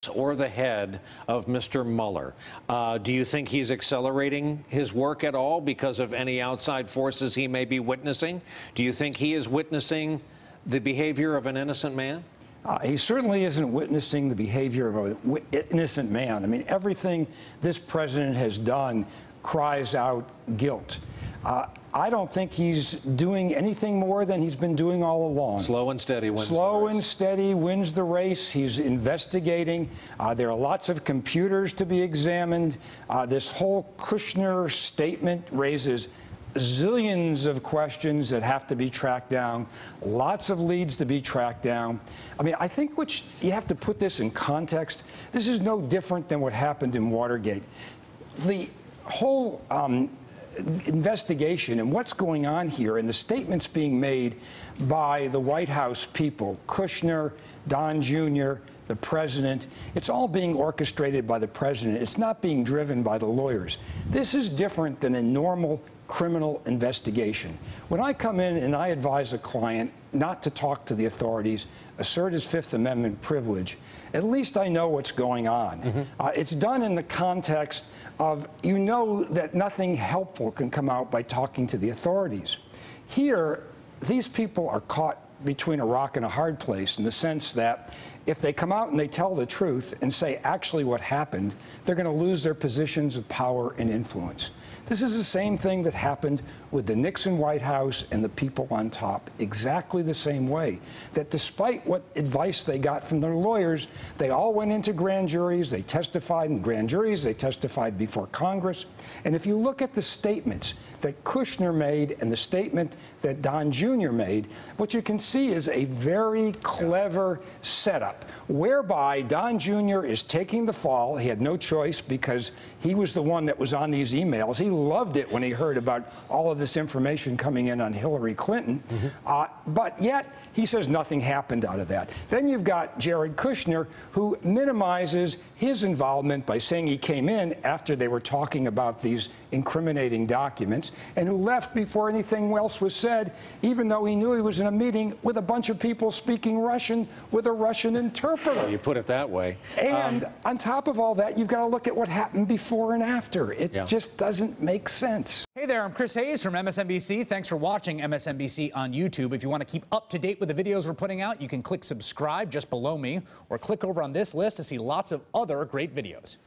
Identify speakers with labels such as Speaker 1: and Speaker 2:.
Speaker 1: heart or the head of Mr. Mueller. Do you think he's accelerating his work at all because of any outside forces he may be witnessing? Do you think he is witnessing the behavior of an innocent man?
Speaker 2: He certainly isn't witnessing the behavior of an innocent man. I mean, everything this president has done cries out guilt. I don't think he's doing anything more than he's been doing all along.
Speaker 1: Slow and steady wins
Speaker 2: Slow
Speaker 1: the race.
Speaker 2: and steady wins the race. He's investigating. There are lots of computers to be examined. This whole Kushner statement raises zillions of questions that have to be tracked down, lots of leads to be tracked down. I mean, I think you have to put this in context. This is no different than what happened in Watergate. The whole investigation and what's going on here and the statements being made by the White House people, Kushner, Don Jr., the president, it's all being orchestrated by the president. It's not being driven by the lawyers. This is different than a normal criminal investigation. When I come in and I advise a client not to talk to the authorities, assert his Fifth Amendment privilege, at least I know what's going on. It's done in the context of, you know, that nothing helpful can come out by talking to the authorities. Here, these people are caught between a rock and a hard place in the sense that if they come out and they tell the truth and say actually what happened, they're going to lose their positions of power and influence. This is the same thing that happened with the Nixon White House and the people on top, exactly the same way. That despite what advice they got from their lawyers, they all went into grand juries, they testified in grand juries, they testified before Congress. And if you look at the statements that Kushner made and the statement that Don Jr. made, what you can see is a very clever setup whereby Don Jr. is taking the fall. He had no choice because he was the one that was on these emails. He loved it when he heard about all of this information coming in on Hillary Clinton. But yet, he says nothing happened out of that. Then you've got Jared Kushner, who minimizes his involvement by saying he came in after they were talking about these incriminating documents, and who left before anything else was said, even though he knew he was in a meeting with a bunch of people speaking Russian with a Russian interpreter.
Speaker 1: Well, you put it that way.
Speaker 2: And on top of all that, you've got to look at what happened before and after. It just doesn't make sense.
Speaker 3: Hey there, I'm Chris Hayes from MSNBC. Thanks for watching MSNBC on YouTube. If you want to keep up to date with the videos we're putting out, you can click subscribe just below me, or click over on this list to see lots of other great videos.